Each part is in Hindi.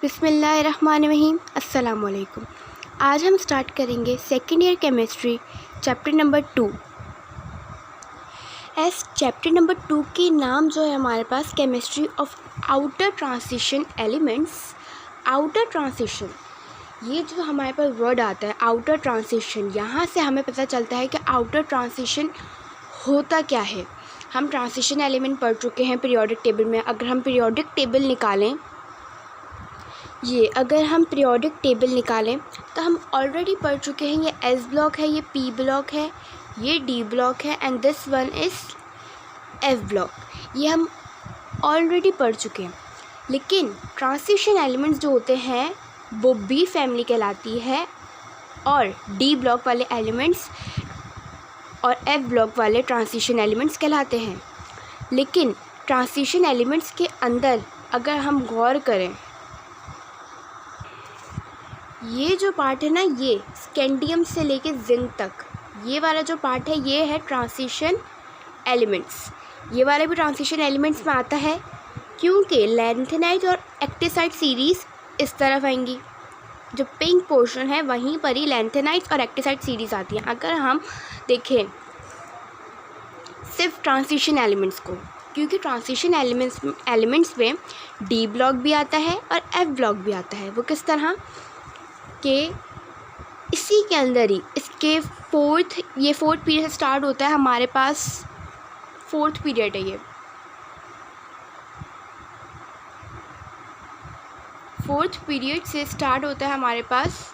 बिस्मिल्लाहिर्रहमानिर्रहीम। अस्सलाम वालेकुम। आज हम स्टार्ट करेंगे second year chemistry chapter number 2। Chapter number 2 की नाम जो है हमारे पास chemistry of outer transition elements. Outer transition, ये जो हमारे पास वर्ड आता है आउटर ट्रांजिशन, यहाँ से हमें पता चलता है कि आउटर ट्रांजिशन होता क्या है। हम ट्रांजिशन एलिमेंट पढ़ चुके हैं पीरियोडिक टेबल में। अगर हम पीरियोडिक टेबल निकालें, अगर हम पीरियोडिक टेबल निकालें तो हम ऑलरेडी पढ़ चुके हैं। ये एस ब्लॉक है, ये पी ब्लॉक है, ये डी ब्लॉक है and this one is F block. ये हम ऑलरेडी पढ़ चुके हैं। लेकिन ट्रांजिशन एलिमेंट्स जो होते हैं वो बी फैमिली कहलाती है और डी ब्लॉक वाले एलिमेंट्स और एफ ब्लॉक वाले ट्रांजिशन एलिमेंट्स कहलाते हैं। लेकिन ट्रांजिशन एलिमेंट्स के अंदर अगर हम गौर करें, ये जो पार्ट है ना, ये स्कैंडियम से लेके जिंक तक, ये वाला जो पार्ट है ये है ट्रांजिशन एलिमेंट्स। ये वाला भी ट्रांजिशन एलिमेंट्स में आता है क्योंकि लैंथेनाइट और एक्टिसाइड सीरीज़ इस तरफ आएंगी। जो पिंक पोर्शन है वहीं पर ही लैंथेनाइट और एक्टिसाइड सीरीज़ आती हैं। अगर हम देखें सिर्फ ट्रांजिशन एलिमेंट्स को, क्योंकि ट्रांजिशन एलिमेंट्स में डी ब्लॉक भी आता है और एफ ब्लॉक भी आता है। वो किस तरह के, इसी के अंदर ही इसके फोर्थ पीरियड से स्टार्ट होता है हमारे पास। फोर्थ पीरियड है ये, फोर्थ पीरियड से स्टार्ट होता है हमारे पास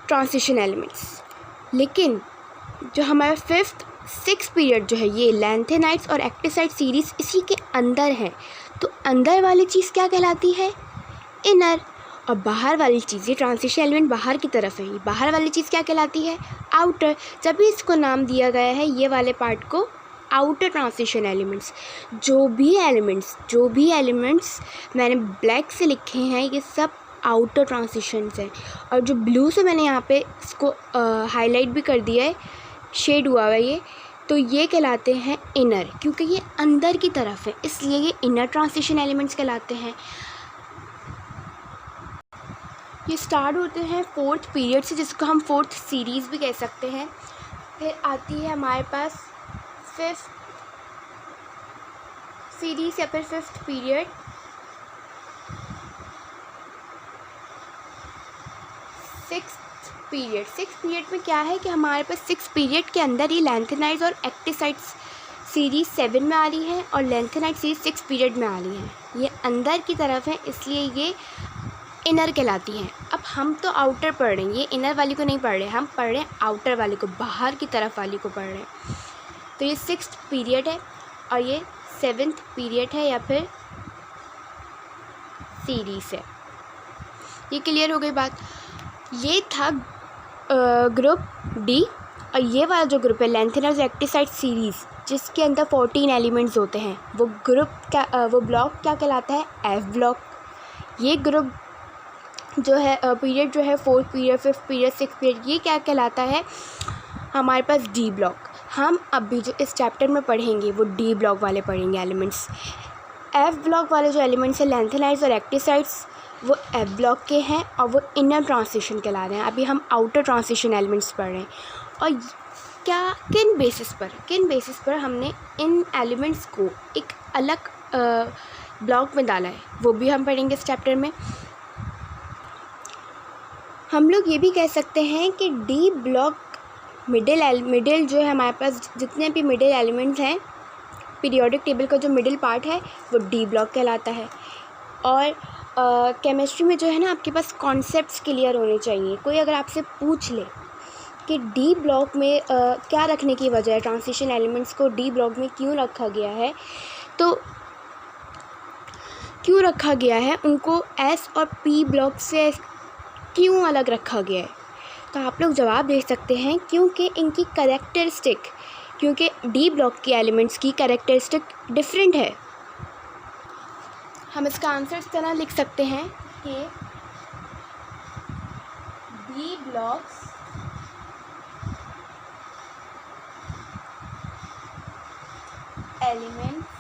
ट्रांजिशन एलिमेंट्स। लेकिन जो हमारा फिफ्थ सिक्स पीरियड जो है ये लैंथेनाइट्स और एक्टिसाइड सीरीज़ इसी के अंदर है। तो अंदर वाली चीज़ क्या कहलाती है? इनर। और बाहर वाली चीज़, ये ट्रांजिशन एलिमेंट बाहर की तरफ है, ये बाहर वाली चीज़ क्या कहलाती है? आउटर। जब भी इसको नाम दिया गया है ये वाले पार्ट को आउटर ट्रांजिशन एलिमेंट्स। जो भी एलिमेंट्स मैंने ब्लैक से लिखे हैं ये सब आउटर ट्रांजिशंस हैं। और जो ब्लू से मैंने यहाँ पे इसको हाईलाइट भी कर दिया है, शेड हुआ हुआ ये, तो ये कहलाते हैं इनर, क्योंकि ये अंदर की तरफ है इसलिए ये इनर ट्रांजिशन एलिमेंट्स कहलाते हैं। ये स्टार्ट होते हैं फोर्थ पीरियड से, जिसको हम फोर्थ सीरीज़ भी कह सकते हैं। फिर आती है हमारे पास फिफ्थ सीरीज़ या फिर फिफ्थ पीरियड। सिक्स्थ पीरियड में क्या है कि हमारे पास सिक्स पीरियड के अंदर ही लैंथेनाइट्स और एक्टिसाइड्स सीरीज़ 7 में आ रही है और लैंथेनाइट सीरीज़ 6 पीरियड में आ रही है। ये अंदर की तरफ है इसलिए ये इनर कहलाती हैं। अब हम तो आउटर पढ़ रहे हैं, ये इनर वाली को नहीं पढ़ रहे, हम पढ़ रहे हैं आउटर वाली को, बाहर की तरफ वाली को पढ़ रहे हैं। तो ये सिक्स्थ पीरियड है और ये सेवेंथ पीरियड है या फिर सीरीज़ है। ये क्लियर हो गई बात। ये था ग्रुप डी। और ये वाला जो ग्रुप है लैंथेनाइट्स और एक्टिसाइड सीरीज़, जिसके अंदर 14 एलिमेंट्स होते हैं, वो ब्लॉक क्या कहलाता है? F block. ये ग्रुप जो है पीरियड जो है fourth period, fifth period, six period, ये क्या कहलाता है हमारे पास? D block. हम अभी जो इस चैप्टर में पढ़ेंगे वो डी ब्लॉक वाले पढ़ेंगे एलिमेंट्स। एफ ब्लॉक वाले जो एलिमेंट्स हैं लैंथेनाइट्स और एक्टिसाइड्स, वो एफ ब्लॉक के हैं और वो इनर ट्रांजिशन कहला रहे हैं। अभी हम आउटर ट्रांजिशन एलिमेंट्स पढ़ रहे हैं। और किन बेसिस पर हमने इन एलिमेंट्स को एक अलग ब्लॉक में डाला है वो भी हम पढ़ेंगे इस चैप्टर में। हम लोग ये भी कह सकते हैं कि डी ब्लॉक मिडिल जो है हमारे पास, जितने भी मिडिल एलिमेंट्स हैं पीरियोडिक टेबल का जो मिडिल पार्ट है वो डी ब्लॉक कहलाता है। और केमिस्ट्री में जो है ना आपके पास कॉन्सेप्ट्स क्लियर होने चाहिए। कोई अगर आपसे पूछ ले कि डी ब्लॉक में क्या रखने की वजह है, ट्रांजिशन एलिमेंट्स को डी ब्लॉक में क्यों रखा गया है, तो क्यों रखा गया है, उनको एस और पी ब्लॉक से क्यों अलग रखा गया है, तो आप लोग जवाब दे सकते हैं क्योंकि इनकी कैरेक्टरिस्टिक, क्योंकि डी ब्लॉक के एलिमेंट्स की कैरेक्टरिस्टिक डिफरेंट है। हम इसका आंसर इस तरह लिख सकते हैं कि डी ब्लॉक्स एलिमेंट्स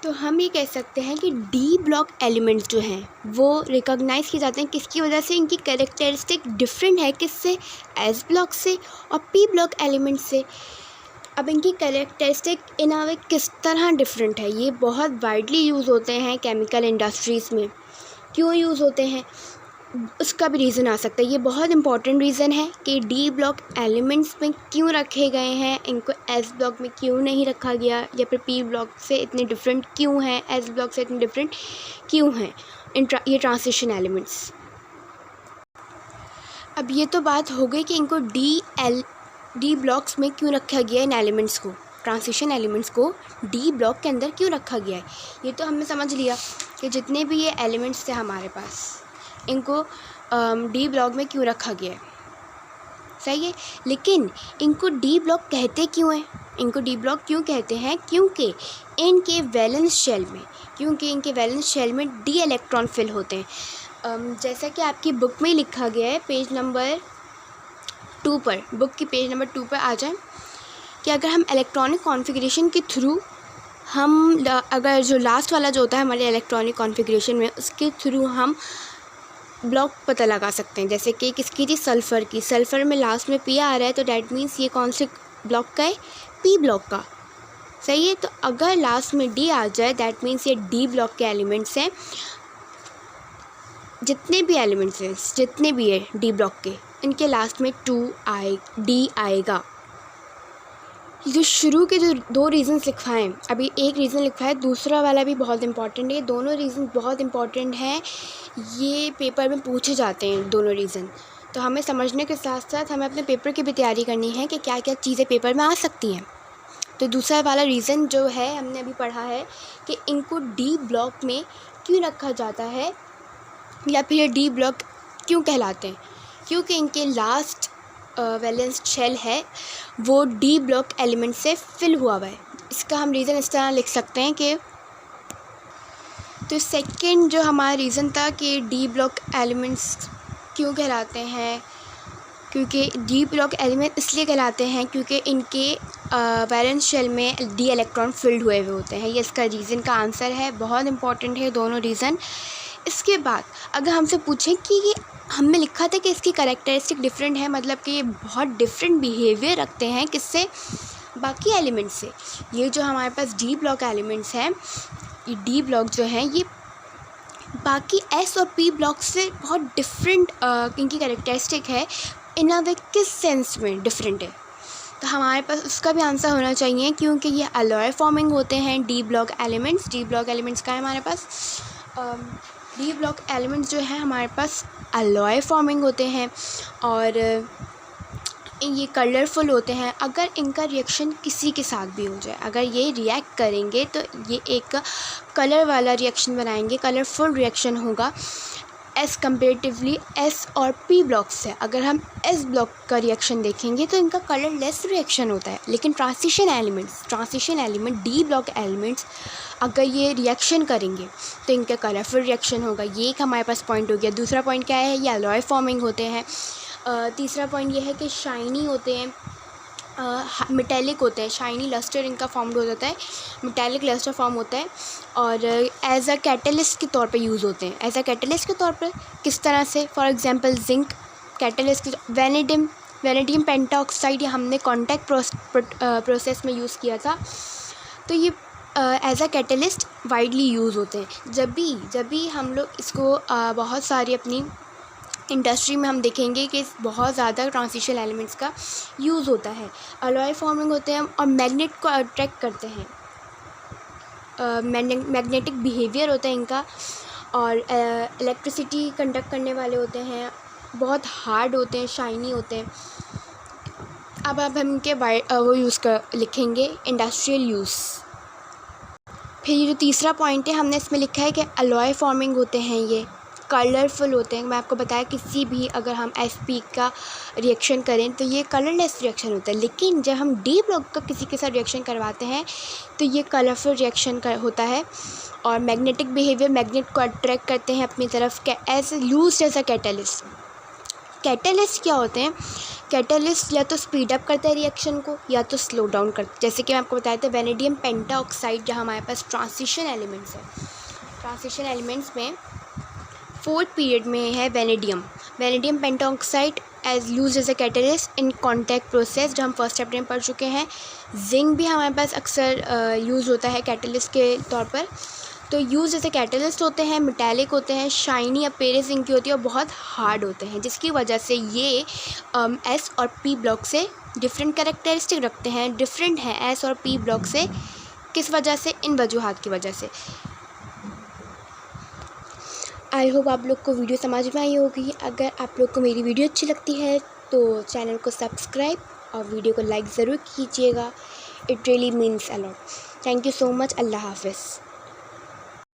तो हम ये कह सकते हैं कि डी ब्लॉक एलिमेंट्स जो हैं वो रिकॉग्नाइज़ किए जाते हैं किसकी वजह से, इनकी कैरेक्टरिस्टिक डिफरेंट है किससे, एस ब्लॉक से और पी ब्लॉक एलिमेंट से। अब इनकी कैरेक्टरिस्टिक इन अ वे किस तरह डिफरेंट है, ये बहुत वाइडली यूज़ होते हैं केमिकल इंडस्ट्रीज़ में। क्यों यूज़ होते हैं उसका भी रीज़न आ सकता है। ये बहुत इंपॉर्टेंट रीज़न है कि डी ब्लॉक एलिमेंट्स में क्यों रखे गए हैं, इनको एस ब्लॉक में क्यों नहीं रखा गया, या फिर पी ब्लॉक से इतने डिफरेंट क्यों हैं, एस ब्लॉक से इतने डिफरेंट क्यों हैं ये ट्रांजिशन एलिमेंट्स। अब ये तो बात हो गई कि इनको डी ब्लॉक्स में क्यों रखा गया इन एलिमेंट्स को, ट्रांजिशन एलिमेंट्स को डी ब्लॉक के अंदर क्यों रखा गया है। ये तो हमने समझ लिया कि जितने भी ये एलिमेंट्स थे हमारे पास इनको डी ब्लॉक में क्यों रखा गया है, सही है। लेकिन इनको डी ब्लॉक कहते क्यों हैं, इनको डी ब्लॉक क्यों कहते हैं, क्योंकि इनके वैलेंस शेल में डी इलेक्ट्रॉन फिल होते हैं। जैसा कि आपकी बुक में लिखा गया है पेज नंबर 2 पर, बुक की पेज नंबर 2 पर आ जाए कि अगर हम इलेक्ट्रॉनिक कॉन्फ़िगरेशन के थ्रू अगर जो लास्ट वाला जो होता है हमारे इलेक्ट्रॉनिक कॉन्फ़िगरेशन में उसके थ्रू हम ब्लॉक पता लगा सकते हैं। जैसे कि किसकी थी, सल्फ़र की, सल्फ़र में लास्ट में पी आ रहा है तो डैट मीन्स ये कौन से ब्लॉक का है, पी ब्लॉक का, सही है। तो अगर लास्ट में डी आ जाए दैट मीन्स ये डी ब्लॉक के एलिमेंट्स हैं। जितने भी एलिमेंट्स हैं जितने भी है डी ब्लॉक के, इनके लास्ट में डी आएगा। जो शुरू के जो 2 रीज़न्स लिखवाएं, अभी एक रीज़न लिखवाए, दूसरा वाला भी बहुत इंपॉर्टेंट है। दोनों रीज़न बहुत इंपॉर्टेंट हैं, ये पेपर में पूछे जाते हैं दोनों रीज़न। तो हमें समझने के साथ साथ हमें अपने पेपर की भी तैयारी करनी है कि क्या क्या चीज़ें पेपर में आ सकती हैं। तो दूसरा वाला रीज़न जो है हमने अभी पढ़ा है कि इनको डी ब्लॉक में क्यों रखा जाता है या फिर डी ब्लॉक क्यों कहलाते हैं, क्योंकि इनके लास्ट वैलेंस शेल है वो डी ब्लॉक एलिमेंट से फिल हुआ है। इसका हम रीज़न इस तरह लिख सकते हैं कि, तो सेकंड जो हमारा रीज़न था कि डी ब्लॉक एलिमेंट्स क्यों कहलाते हैं, क्योंकि डी ब्लॉक एलिमेंट इसलिए कहलाते हैं क्योंकि इनके वैलेंस शेल में डी इलेक्ट्रॉन फिल्ड हुए होते हैं। ये इसका रीज़न का आंसर है, बहुत इंपॉर्टेंट है दोनों रीज़न। इसके बाद अगर हमसे पूछें कि हमने लिखा था कि इसकी कैरेक्टरिस्टिक डिफरेंट है, मतलब कि ये बहुत डिफरेंट बिहेवियर रखते हैं किससे, बाकी एलिमेंट्स से। ये जो हमारे पास डी ब्लॉक एलिमेंट्स हैं, ये डी ब्लॉक जो हैं ये बाकी एस और पी ब्लॉक से बहुत डिफरेंट इनकी कैरेक्टरिस्टिक है। इन अ वे किस सेंस में डिफरेंट है, तो हमारे पास उसका भी आंसर होना चाहिए, क्योंकि ये अलॉय फॉर्मिंग होते हैं D block elements. D block elements का है हमारे पास, डी ब्लॉक एलिमेंट्स जो है हमारे पास अलॉय फॉर्मिंग होते हैं और ये कलरफुल होते हैं। अगर इनका रिएक्शन किसी के साथ भी हो जाए, अगर ये रिएक्ट करेंगे तो ये एक कलर वाला रिएक्शन बनाएंगे, कलरफुल रिएक्शन होगा एस कंपेरेटिवली एस और पी ब्लॉक से। अगर हम एस ब्लॉक का रिएक्शन देखेंगे तो इनका कलरलेस रिएक्शन होता है। लेकिन transition element D block elements अगर ये रिएक्शन करेंगे तो इनका कलरफुल रिएक्शन होगा। ये एक हमारे पास पॉइंट हो गया। दूसरा पॉइंट क्या है, ये अलॉय फॉर्मिंग होते हैं। तीसरा पॉइंट ये है कि शाइनी होते हैं, मेटेलिक होते हैं, शाइनी लस्टर इनका फॉर्म्ड हो जाता है, मेटेलिक लस्टर फॉर्म होता है और एज अ कैटलिस्ट के तौर पे यूज़ होते हैं। एज अ कैटलिस्ट के तौर पर किस तरह से, for example zinc catalyst, vanadium pentoxide ये हमने कॉन्टैक्ट प्रोसेस में यूज़ किया था। तो ये as a catalyst widely use होते हैं। जब भी हम लोग इसको बहुत सारी अपनी इंडस्ट्री में हम देखेंगे कि बहुत ज़्यादा ट्रांजिशन एलिमेंट्स का यूज़ होता है। अलॉय फॉर्मिंग होते हैं और मैग्नेट को अट्रैक्ट करते हैं, मैग्नेटिक बिहेवियर होता है इनका और इलेक्ट्रिसिटी कंडक्ट करने वाले होते हैं, बहुत हार्ड होते हैं, शाइनी होते हैं। अब हम इनके वो लिखेंगे इंडस्ट्रियल यूज़। फिर ये जो तीसरा पॉइंट है हमने इसमें लिखा है कि अलॉय फॉर्मिंग होते हैं, ये कलरफुल होते हैं। मैं आपको बताया किसी भी अगर हम एसपी का रिएक्शन करें तो ये कलरलेस रिएक्शन होता है, लेकिन जब हम डी ब्लॉक का किसी के साथ रिएक्शन करवाते हैं तो ये कलरफुल रिएक्शन होता है और मैग्नेटिक बिहेवियर, मैग्नेट को अट्रैक्ट करते हैं अपनी तरफ के as use as a catalyst क्या होते हैं? कैटलिस्ट या तो स्पीड अप करते हैं रिएक्शन को या तो स्लो डाउन करते हैं। जैसे कि मैं आपको बताया था वेनेडियम पेंटाऑक्साइड, जहाँ हमारे पास ट्रांजिशन एलिमेंट्स है। ट्रांजिशन एलिमेंट्स में फोर्थ पीरियड में है vanadium pentoxide as use as a catalyst in contact process, जो हम फर्स्ट चैप्टर में पढ़ चुके हैं। जिंक भी हमारे पास अक्सर यूज़ होता है कैटलिस्ट के तौर पर। तो यूज़ जैसे कैटलिस्ट होते हैं, मेटालिक होते हैं, शाइनी अपीयरेंस इनकी होती है और बहुत हार्ड होते हैं, जिसकी वजह से ये एस और पी ब्लॉक से डिफरेंट कैरेक्टरिस्टिक रखते हैं। डिफरेंट हैं एस और पी ब्लॉक से, किस वजह से? इन वजूहात की वजह से। आई होप आप लोग को वीडियो समझ में आई होगी। अगर आप लोग को मेरी वीडियो अच्छी लगती है तो चैनल को सब्सक्राइब और वीडियो को लाइक ज़रूर कीजिएगा। It really means a lot. Thank you so much. अल्लाह हाफ़िज़।